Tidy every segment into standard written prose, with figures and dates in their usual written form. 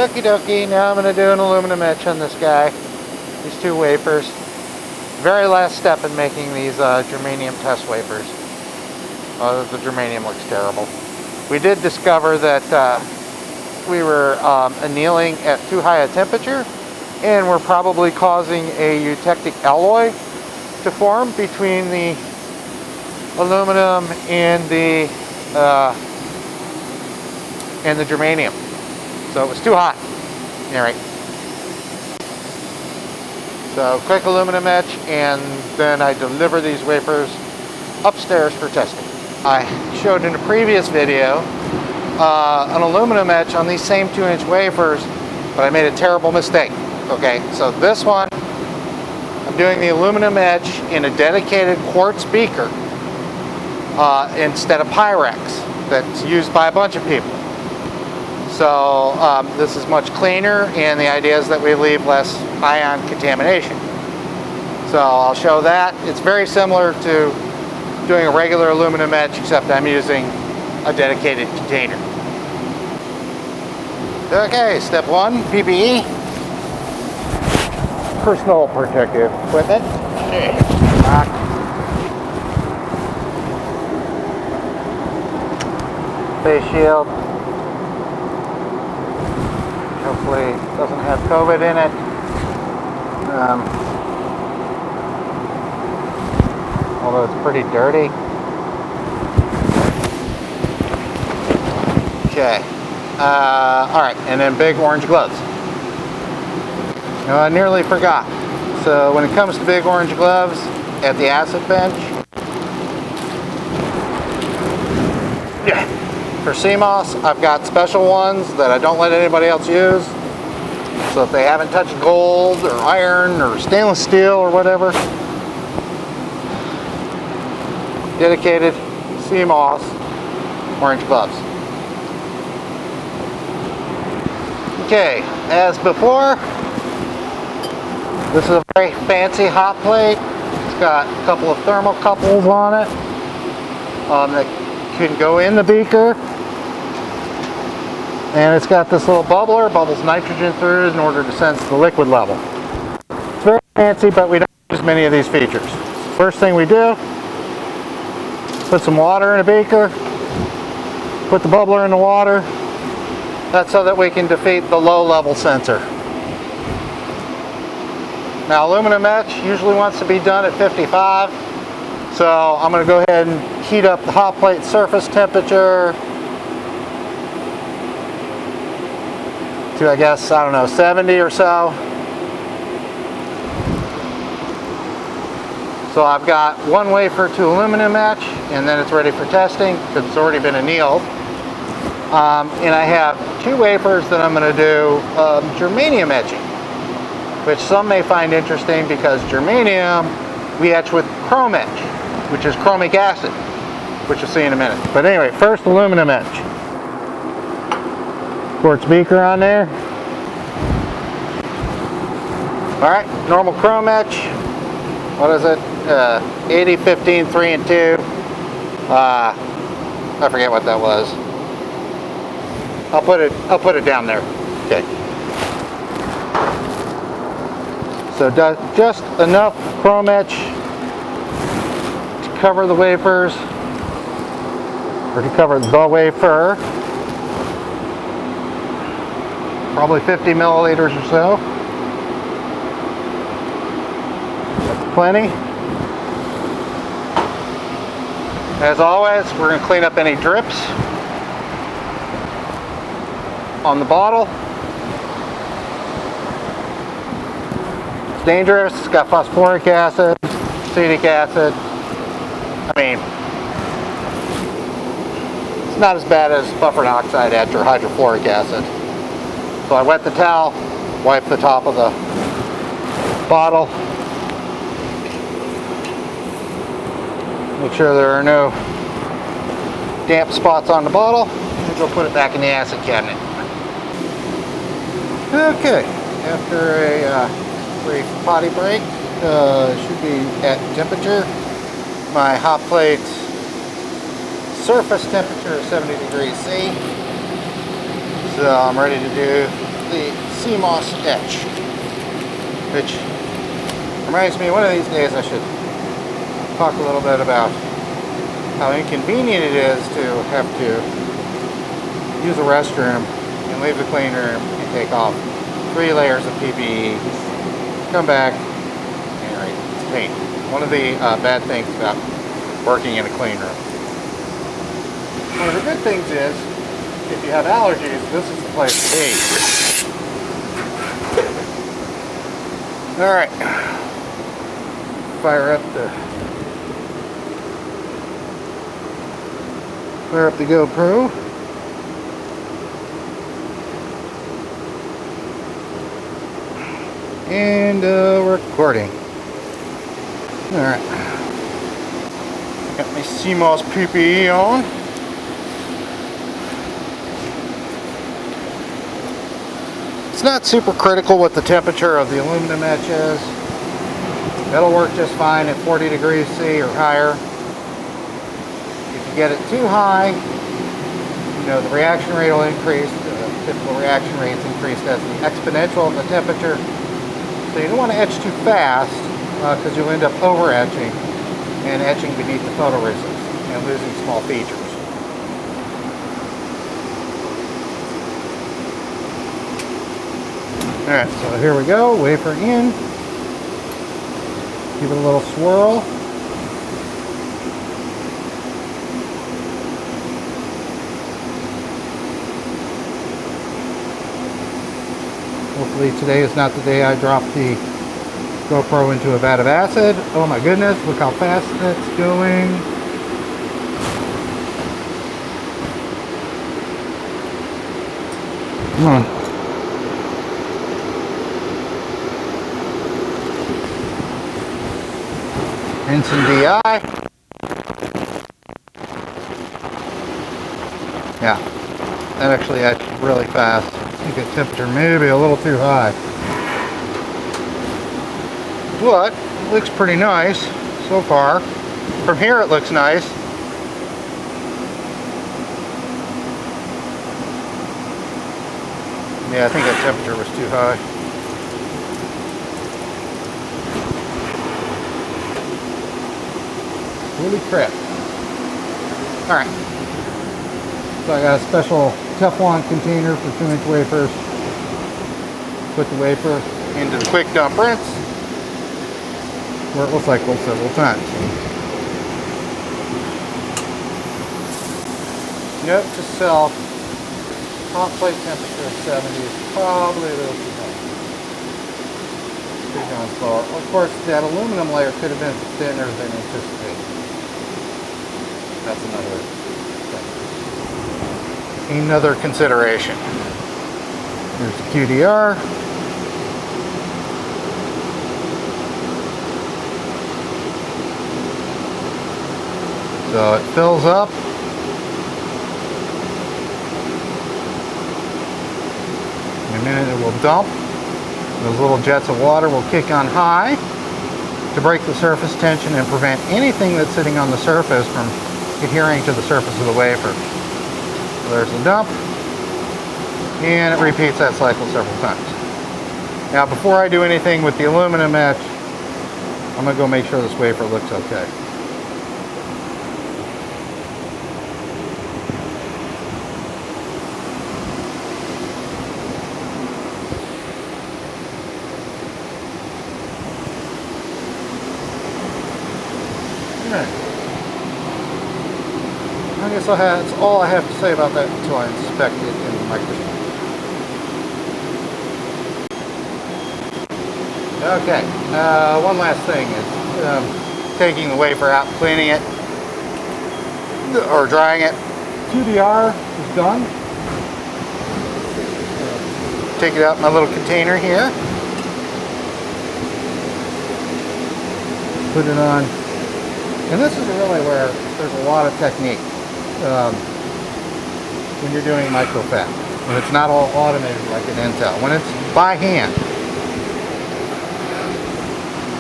Okie dokie, now I'm going to do an aluminum etch on this guy. These two wafers. Very last step in making these germanium test wafers. The germanium looks terrible. We did discover that we were annealing at too high a temperature, and we're probably causing a eutectic alloy to form between the aluminum and the germanium. So it was too hot. Alright. So quick aluminum etch, and then I deliver these wafers upstairs for testing. I showed in a previous video an aluminum etch on these same 2-inch wafers, but I made a terrible mistake. Okay, so this one, I'm doing the aluminum etch in a dedicated quartz beaker instead of Pyrex that's used by a bunch of people. So this is much cleaner, and the idea is that we leave less ion contamination. So I'll show that. It's very similar to doing a regular aluminum etch, except I'm using a dedicated container. Okay, step 1, PPE. Personal protective equipment. Face shield. Hopefully it doesn't have COVID in it. Although it's pretty dirty. Okay. Alright, and then big orange gloves. I nearly forgot. So when it comes to big orange gloves at the acid bench, for CMOS, I've got special ones that I don't let anybody else use. So if they haven't touched gold or iron or stainless steel or whatever, dedicated CMOS orange gloves. Okay, as before, this is a very fancy hot plate. It's got a couple of thermocouples on it that can go in the beaker. And it's got this little bubbler, bubbles nitrogen through it in order to sense the liquid level. It's very fancy, but we don't use many of these features. First thing we do, put some water in a beaker, put the bubbler in the water. That's so that we can defeat the low level sensor. Now aluminum etch usually wants to be done at 55, so I'm going to go ahead and heat up the hot plate surface temperature to, I guess, I don't know, 70 or so. So I've got one wafer to aluminum etch, and then it's ready for testing because it's already been annealed. And I have 2 wafers that I'm going to do germanium etching, which some may find interesting because germanium we etch with chrome etch, which is chromic acid, which you'll see in a minute. But anyway, first aluminum etch. Quartz beaker on there. Alright, normal chrome etch. What is it? 80, 15, 3 and 2. I forget what that was. I'll put it down there. Okay. So just enough chrome etch to cover the wafers, or to cover the wafer. Probably 50 milliliters or so. That's plenty. As always, we're going to clean up any drips on the bottle. It's dangerous. It's got phosphoric acid, acetic acid. I mean, it's not as bad as buffered oxide etch or hydrofluoric acid. So I wet the towel, wipe the top of the bottle, make sure there are no damp spots on the bottle, and go put it back in the acid cabinet. Okay, after a brief potty break, should be at temperature. My hot plate's surface temperature is 70 degrees C. So I'm ready to do the CMOS etch, which reminds me, one of these days I should talk a little bit about how inconvenient it is to have to use a restroom and leave the clean room and take off 3 layers of PPE, come back, and it's pain. One of the bad things about working in a clean room. One of the good things is, if you have allergies, this is the place to be. Alright. Fire up the GoPro. And we're recording. Alright. Got my CMOS PPE on. It's not super critical what the temperature of the aluminum etch is. It'll work just fine at 40 degrees C or higher. If you get it too high, you know, the reaction rate will increase. The typical reaction rates increased as the exponential of the temperature. So you don't want to etch too fast because you'll end up over etching and etching beneath the photoresist and losing small features. Alright, so here we go, wafer in. Give it a little swirl. Hopefully today is not the day I drop the GoPro into a vat of acid. Oh my goodness, look how fast that's going. Come on. And some DI. Yeah, that actually etched really fast. I think the temperature may be a little too high. But it looks pretty nice so far. From here it looks nice. Yeah, I think that temperature was too high. Holy crap. Alright. So I got a special Teflon container for 2-inch wafers. Put the wafer into the quick dump rinse, where it will cycle several times. Note to self, hot plate temperature of 70 is probably a little too high. Could have gone slower. Of course, that aluminum layer could have been thinner than anticipated. That's another thing. Another consideration. Here's the QDR. So it fills up. In a minute it will dump. Those little jets of water will kick on high to break the surface tension and prevent anything that's sitting on the surface from adhering to the surface of the wafer. So there's the dump, and it repeats that cycle several times. Now before I do anything with the aluminum etch, I'm going to go make sure this wafer looks okay. I guess that's all I have to say about that until I inspect it in the microscope. Okay, one last thing is taking the wafer out, cleaning it, or drying it. QDR is done. Take it out in my little container here. Put it on. And this is really where there's a lot of technique when you're doing microfab. When it's not all automated like an Intel. When it's by hand.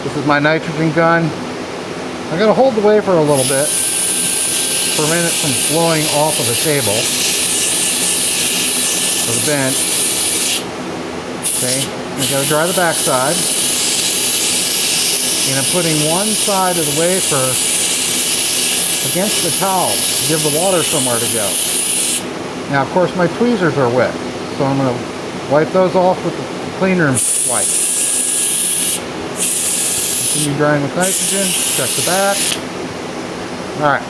This is my nitrogen gun. I gotta hold the wafer a little bit, prevent it from flowing off of the table or the bench. See, I gotta dry the back side. And I'm putting one side of the wafer against the towel to give the water somewhere to go. Now, of course, my tweezers are wet, so I'm going to wipe those off with the clean room wipe. Continue drying with nitrogen. Check the back. All right.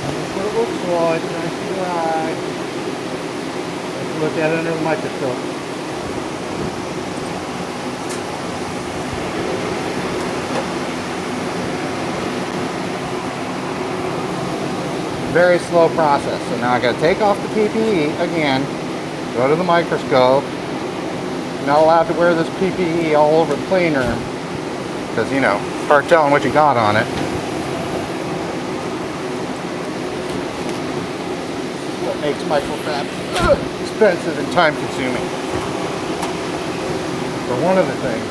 That's what it looks like. Nice and dry. Let's look at it under the microscope. Very slow process. So now I got to take off the PPE again, go to the microscope. You're not allowed to wear this PPE all over the clean room because, you know, start telling what you got on it. What makes microfab expensive and time consuming. For one of the things.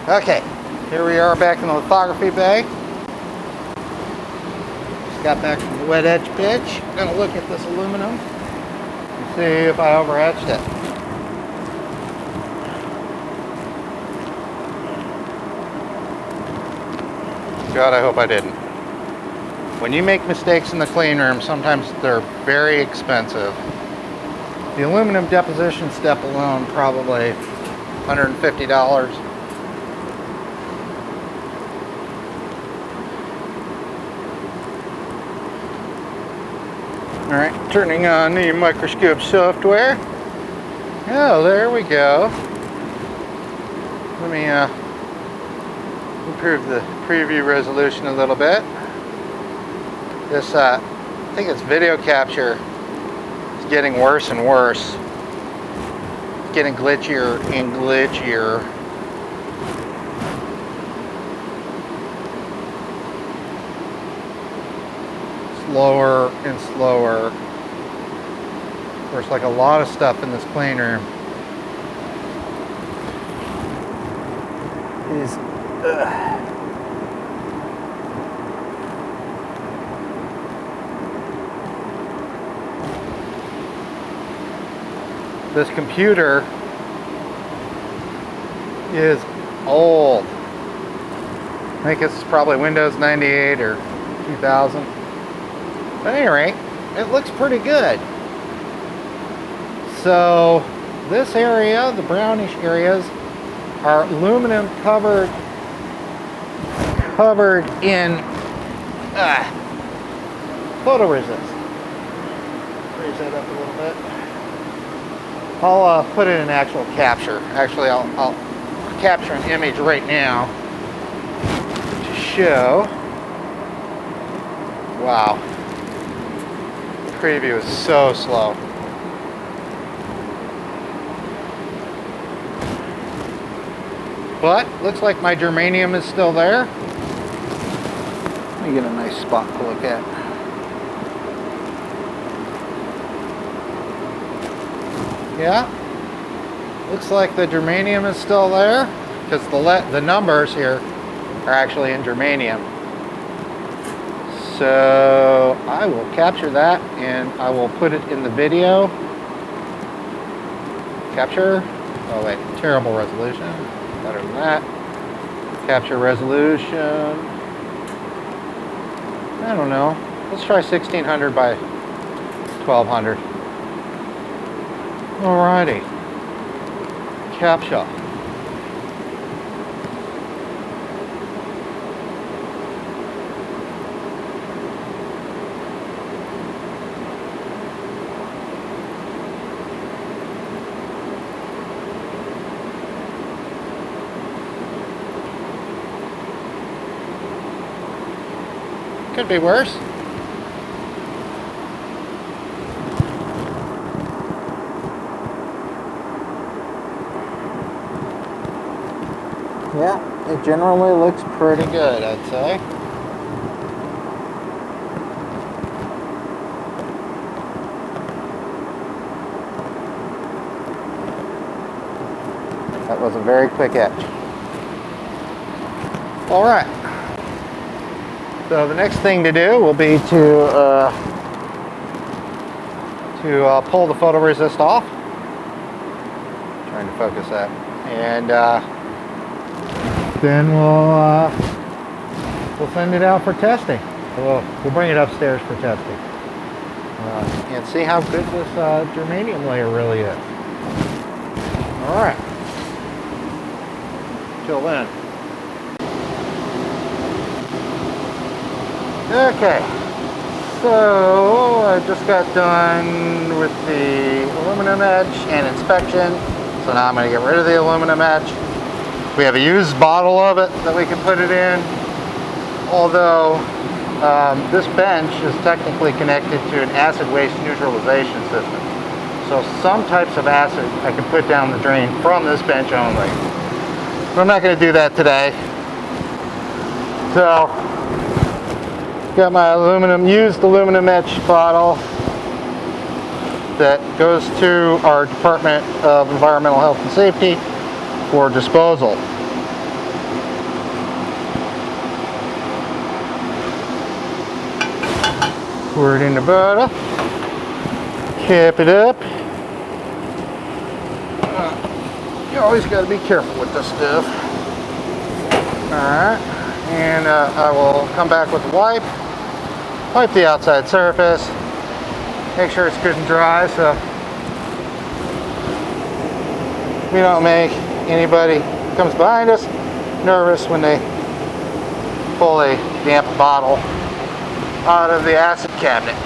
Okay, here we are back in the lithography bay. Got back from the wet etch pitch. I'm gonna look at this aluminum and see if I over etched it. God, I hope I didn't. When you make mistakes in the clean room, sometimes they're very expensive. The aluminum deposition step alone, probably $150. All right, turning on the microscope software. Oh, there we go. Let me improve the preview resolution a little bit. This, I think it's video capture is getting worse and worse. It's getting glitchier and glitchier. Slower and slower. Of course, like a lot of stuff in this clean room is this computer is old. I think it's probably Windows 98 or 2000. But at any rate, it looks pretty good. So this area, the brownish areas, are aluminum covered in photoresist. Raise that up a little bit. I'll put it in actual capture. Actually, I'll capture an image right now to show. Wow. Preview is so slow. But looks like my germanium is still there. Let me get a nice spot to look at. Yeah, looks like the germanium is still there because the numbers here are actually in germanium. So I will capture that and I will put it in the video. Capture. Oh wait, terrible resolution. Better than that. Capture resolution. I don't know. Let's try 1600 by 1200. Alrighty. Capture. Could be worse. Yeah, it generally looks pretty good, I'd say. That was a very quick etch. All right. So the next thing to do will be to to pull the photoresist off. Trying to focus that. And then we'll send it out for testing. We'll bring it upstairs for testing. And see how good this germanium layer really is. Alright. Till then. Okay. So I just got done with the aluminum edge and inspection. So now I'm going to get rid of the aluminum edge. We have a used bottle of it that we can put it in. Although this bench is technically connected to an acid waste neutralization system. So some types of acid I can put down the drain from this bench only. But I'm not going to do that today. So, got my used aluminum etch bottle that goes to our Department of Environmental Health and Safety for disposal. Pour it in the bottle, cap it up. You always got to be careful with this stuff. Alright, and I will come back with a wipe the outside surface, make sure it's good and dry so we don't make anybody who comes behind us nervous when they pull a damp bottle out of the acid cabinet.